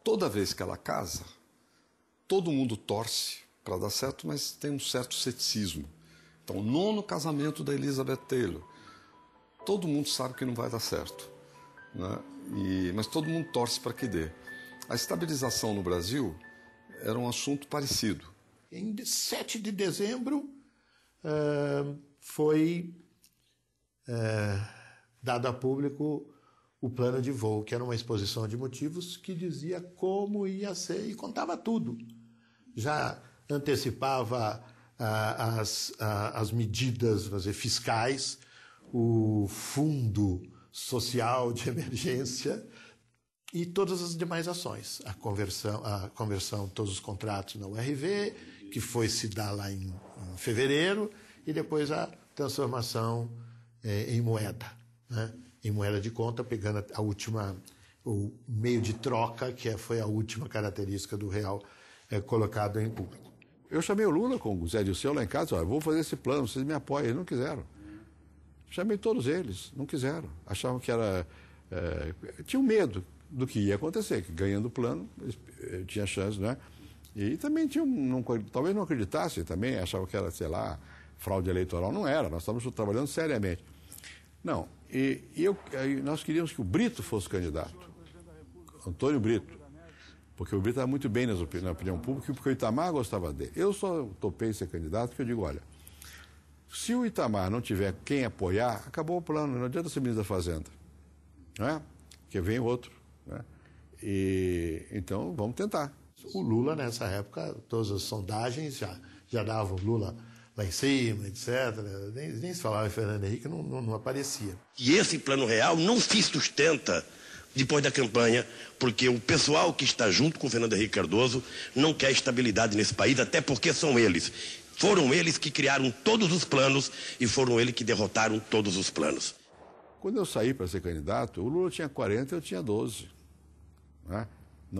Toda vez que ela casa, todo mundo torce para dar certo, mas tem um certo ceticismo. Então, o 9º casamento da Elizabeth Taylor, todo mundo sabe que não vai dar certo, né? Mas todo mundo torce para que dê. A estabilização no Brasil era um assunto parecido. Em 7 de dezembro foi dado a público o plano de voo, que era uma exposição de motivos que dizia como ia ser e contava tudo. Já antecipava as medidas, vamos dizer, fiscais, o fundo social de emergência e todas as demais ações. A conversão de todos os contratos na URV, que foi se dar lá em fevereiro, e depois a transformação em moeda, né? Em moeda de conta, pegando o meio de troca, que foi a última característica do real colocado em público. Eu chamei o Lula com o Zé Dirceu lá em casa, olha, vou fazer esse plano, vocês me apoiam. Eles não quiseram. Chamei todos eles, não quiseram. Achavam que era... tinham medo do que ia acontecer, que ganhando o plano, tinha chance, né? E também tinham, talvez não acreditassem também, achavam que era, sei lá, fraude eleitoral. Não era, nós estávamos trabalhando seriamente. Não, nós queríamos que o Brito fosse candidato, Antônio Brito, porque o Brito estava muito bem na opinião pública e porque o Itamar gostava dele. Eu só topei ser candidato porque eu digo, olha, se o Itamar não tiver quem apoiar, acabou o plano, não adianta ser ministro da Fazenda, não é? Porque vem outro, né? Então, vamos tentar. O Lula, nessa época, todas as sondagens já davam Lula lá em cima, etc. Nem se falava em Fernando Henrique, não aparecia. E esse plano real não se sustenta depois da campanha, porque o pessoal que está junto com Fernando Henrique Cardoso não quer estabilidade nesse país, até porque são eles Foram eles que criaram todos os planos e foram eles que derrotaram todos os planos. Quando eu saí para ser candidato, o Lula tinha 40 e eu tinha 12. Né?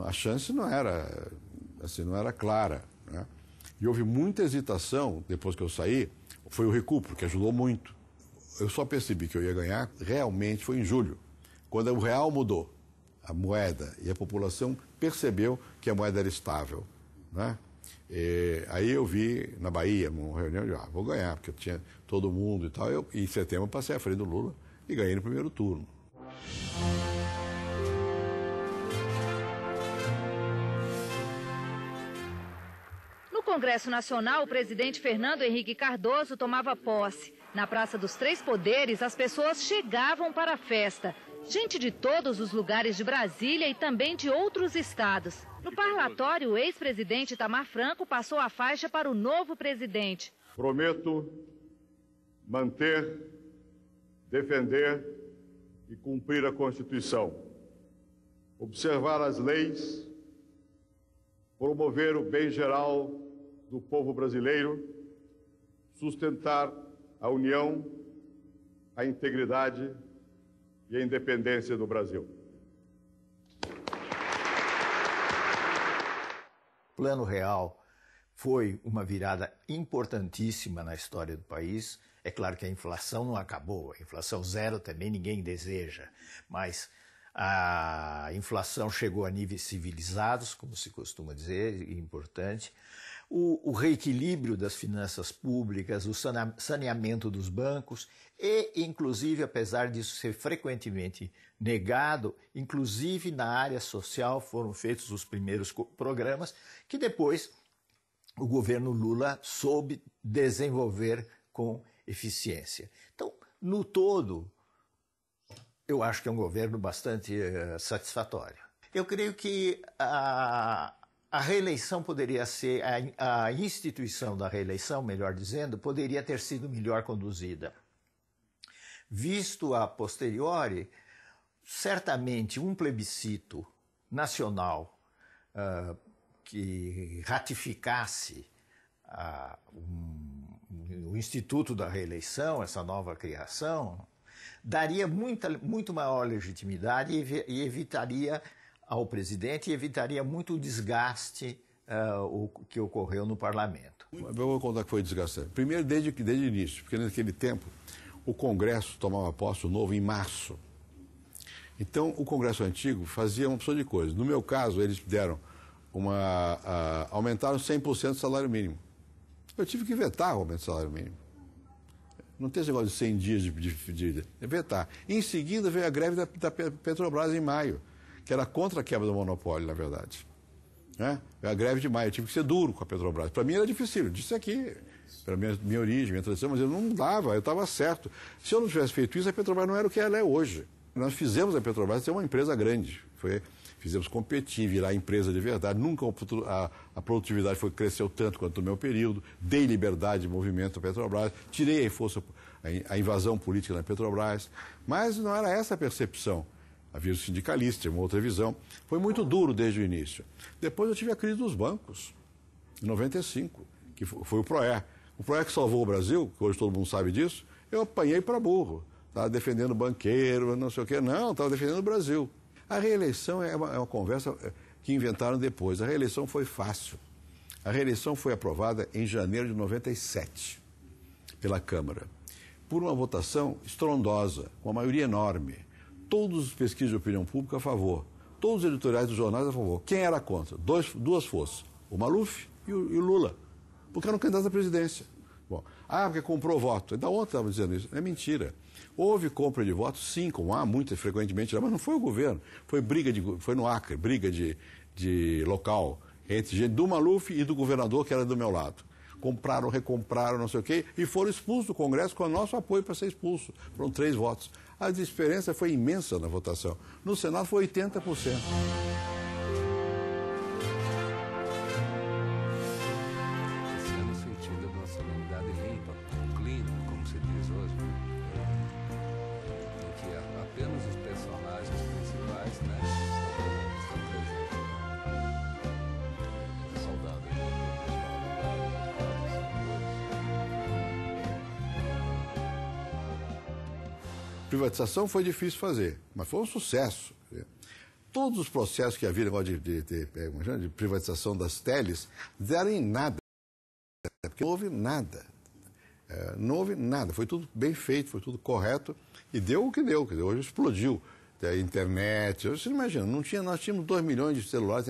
A chance não era, assim, não era clara. Né? E houve muita hesitação depois que eu saí. Foi o recuo, que ajudou muito. Eu só percebi que eu ia ganhar, realmente, foi em julho, quando o real mudou, a moeda, e a população percebeu que a moeda era estável. Né? Aí eu vi na Bahia, uma reunião de, vou ganhar, porque eu tinha todo mundo e tal. Em setembro, passei à frente do Lula e ganhei no primeiro turno. No Congresso Nacional, o presidente Fernando Henrique Cardoso tomava posse. Na Praça dos Três Poderes, as pessoas chegavam para a festa. Gente de todos os lugares de Brasília e também de outros estados. No parlatório, o ex-presidente Itamar Franco passou a faixa para o novo presidente. Prometo manter, defender e cumprir a Constituição. Observar as leis, promover o bem geral do povo brasileiro, sustentar a união, a integridade e a independência do Brasil. O Plano Real foi uma virada importantíssima na história do país. É claro que a inflação não acabou, a inflação zero também ninguém deseja, mas a inflação chegou a níveis civilizados, como se costuma dizer, importante. O reequilíbrio das finanças públicas, o saneamento dos bancos e, inclusive, apesar disso ser frequentemente negado, inclusive na área social foram feitos os primeiros programas que depois o governo Lula soube desenvolver com eficiência. Então, no todo, eu acho que é um governo bastante satisfatório. Eu creio que a reeleição poderia ser, a instituição da reeleição, melhor dizendo, poderia ter sido melhor conduzida. Visto a posteriori, certamente um plebiscito nacional que ratificasse o Instituto da Reeleição, essa nova criação, daria muito maior legitimidade e evitaria ao presidente e evitaria muito o desgaste o que ocorreu no parlamento. Eu vou contar que foi desgastante. Primeiro, desde o início, porque naquele tempo o Congresso tomava posse novo em março. Então, o Congresso antigo fazia uma opção de coisas. No meu caso, eles deram aumentaram 100% do salário mínimo. Eu tive que vetar o aumento do salário mínimo. Não tem esse negócio de 100 dias de vetar. Em seguida, veio a greve da Petrobras em maio, que era contra a quebra do monopólio, na verdade. Né? A greve de maio, eu tive que ser duro com a Petrobras. Para mim era difícil, eu disse aqui, para minha origem, minha tradição, mas eu não dava, eu estava certo. Se eu não tivesse feito isso, a Petrobras não era o que ela é hoje. Nós fizemos a Petrobras ser uma empresa grande. Fizemos competir, virar empresa de verdade. Nunca a produtividade cresceu tanto quanto no meu período. Dei liberdade de movimento à Petrobras, tirei a invasão política na Petrobras. Mas não era essa a percepção. Havia o sindicalista, uma outra visão. Foi muito duro desde o início. Depois eu tive a crise dos bancos, em 95, que foi o PROER. O PROER que salvou o Brasil, que hoje todo mundo sabe disso, eu apanhei para burro. Estava defendendo banqueiro, não sei o quê. Não, estava defendendo o Brasil. A reeleição é uma conversa que inventaram depois. A reeleição foi fácil. A reeleição foi aprovada em janeiro de 97 pela Câmara, por uma votação estrondosa, com uma maioria enorme. Todos os pesquisas de opinião pública a favor. Todos os editoriais dos jornais a favor. Quem era contra? Duas forças. O Maluf e o Lula. Porque eram candidatos à presidência. Bom, porque comprou voto. Ainda ontem estava dizendo isso. É mentira. Houve compra de votos, sim, como há muito frequentemente, mas não foi o governo. Foi no Acre, briga de local, entre gente do Maluf e do governador, que era do meu lado. Compraram, recompraram, não sei o quê, e foram expulsos do Congresso com o nosso apoio para ser expulso. Foram 3 votos. A diferença foi imensa na votação. No Senado foi 80%. Esse é no sentido da nossa humanidade limpa, clean, como se diz hoje, em que apenas os personagens principais, né, estão presentes. É saudável. Privatização foi difícil fazer, mas foi um sucesso. Todos os processos que havia de privatização das teles deram em nada, porque não houve nada. Não houve nada, foi tudo bem feito, foi tudo correto e deu o que deu. Quer dizer, hoje explodiu a internet. Você não imagina, nós tínhamos 2 milhões de celulares,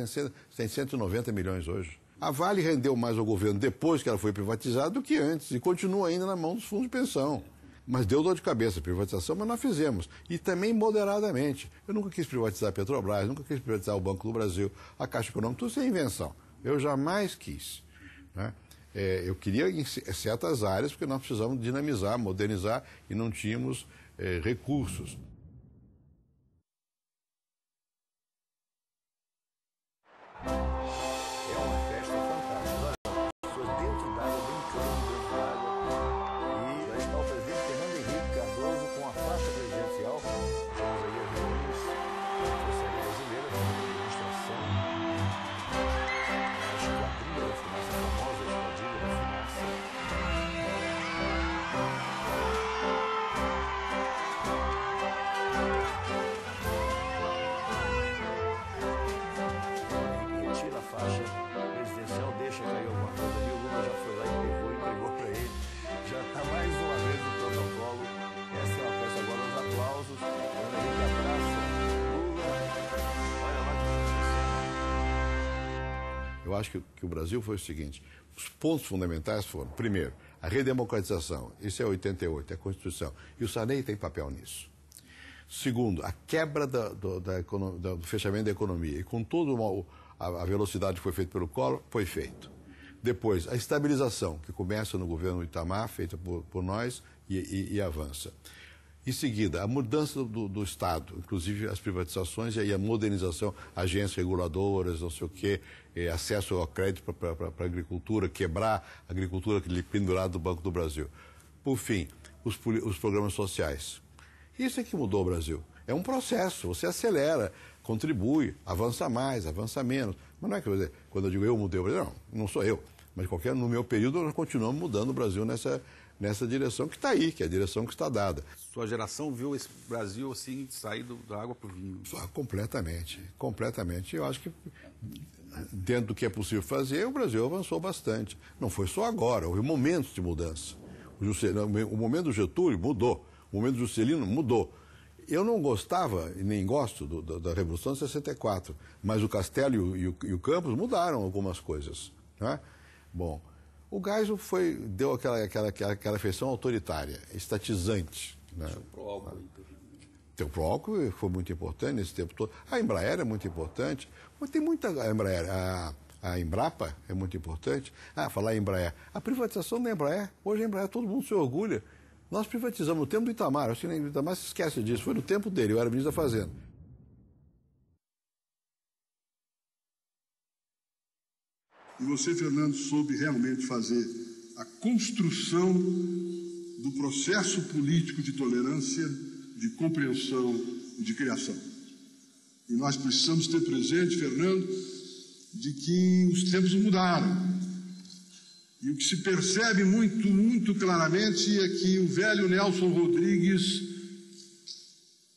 tem 190 milhões hoje. A Vale rendeu mais ao governo depois que ela foi privatizada do que antes e continua ainda na mão dos fundos de pensão. Mas deu dor de cabeça a privatização, mas nós fizemos. E também moderadamente. Eu nunca quis privatizar a Petrobras, nunca quis privatizar o Banco do Brasil, a Caixa Econômica, tudo isso é invenção. Eu jamais quis. Né? Eu queria em certas áreas, porque nós precisamos dinamizar, modernizar e não tínhamos recursos. Eu acho que o Brasil foi o seguinte, os pontos fundamentais foram, primeiro, a redemocratização, isso é 88, é a Constituição, e o Sarney tem papel nisso. Segundo, a quebra do fechamento da economia, e com toda a velocidade que foi feita pelo Collor, foi feito. Depois, a estabilização, que começa no governo Itamar, feita por nós, e avança. Em seguida, a mudança do Estado, inclusive as privatizações e a modernização, agências reguladoras, não sei o quê, acesso ao crédito para a agricultura, quebrar a agricultura pendurada do Banco do Brasil. Por fim, os programas sociais. Isso é que mudou o Brasil. É um processo, você acelera, contribui, avança mais, avança menos. Mas não é que quando eu digo eu mudei o Brasil, não sou eu. Mas no meu período nós continuamos mudando o Brasil nessa direção que está aí, que é a direção que está dada. Sua geração viu esse Brasil assim sair da água para o vinho? Completamente, completamente. Eu acho que dentro do que é possível fazer, o Brasil avançou bastante. Não foi só agora, houve momentos de mudança. O momento do Getúlio mudou, o momento do Juscelino mudou. Eu não gostava e nem gosto da Revolução de 64, mas o Castelo e o Campos mudaram algumas coisas. Né? Bom, o Geisel deu aquela feição autoritária, estatizante. Né? O Proálcool foi muito importante nesse tempo todo. A Embraer é muito importante. Mas tem muita Embraer. A Embrapa é muito importante. Falar em Embraer. A privatização da Embraer. Hoje a Embraer todo mundo se orgulha. Nós privatizamos no tempo do Itamar. Acho que o Itamar se esquece disso. Foi no tempo dele. Eu era ministro da Fazenda. E você, Fernando, soube realmente fazer a construção do processo político de tolerância, de compreensão e de criação. E nós precisamos ter presente, Fernando, de que os tempos mudaram. E o que se percebe muito, muito claramente é que o velho Nelson Rodrigues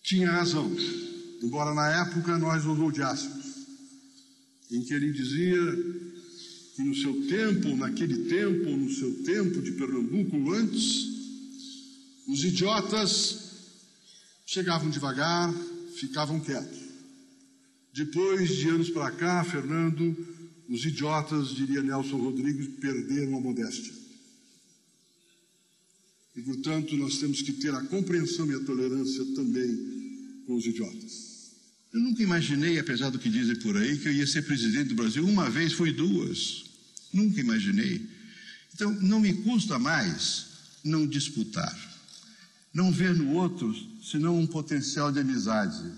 tinha razão, embora na época nós os odiássemos, em que ele dizia que no seu tempo, naquele tempo, no seu tempo de Pernambuco antes, os idiotas chegavam devagar, ficavam quietos. Depois de anos para cá, Fernando, os idiotas, diria Nelson Rodrigues, perderam a modéstia. E, portanto, nós temos que ter a compreensão e a tolerância também com os idiotas. Eu nunca imaginei, apesar do que dizem por aí, que eu ia ser presidente do Brasil. Uma vez, fui duas. Nunca imaginei. Então, não me custa mais não disputar. Não ver no outro, senão um potencial de amizade.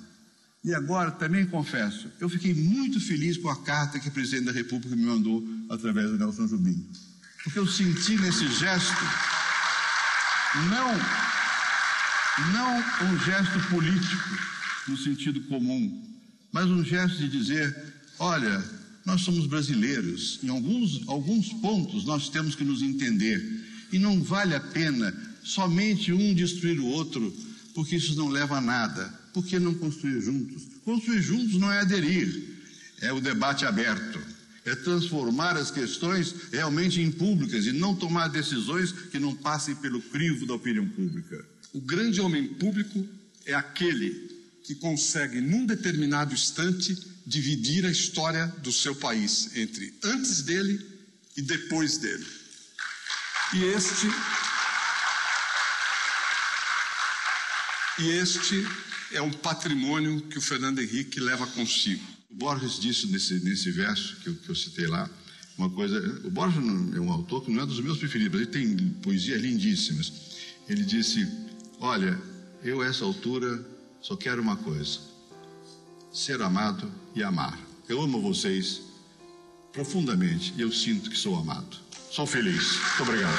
E agora, também confesso, eu fiquei muito feliz com a carta que o presidente da República me mandou através do Nelson Jobim. Porque eu senti nesse gesto, não um gesto político, no sentido comum, mas um gesto de dizer, olha, nós somos brasileiros, em alguns pontos nós temos que nos entender, e não vale a pena somente um destruir o outro, porque isso não leva a nada. Por que não construir juntos? Construir juntos não é aderir, é o debate aberto, é transformar as questões realmente em públicas e não tomar decisões que não passem pelo crivo da opinião pública. O grande homem público é aquele que consegue, num determinado instante, dividir a história do seu país entre antes dele e depois dele. E este é um patrimônio que o Fernando Henrique leva consigo. O Borges disse nesse verso que eu citei lá, uma coisa... O Borges é um autor que não é dos meus preferidos, mas ele tem poesias lindíssimas. Ele disse, olha, eu a essa altura só quero uma coisa, ser amado e amar. Eu amo vocês profundamente e eu sinto que sou amado. Sou feliz. Muito obrigado.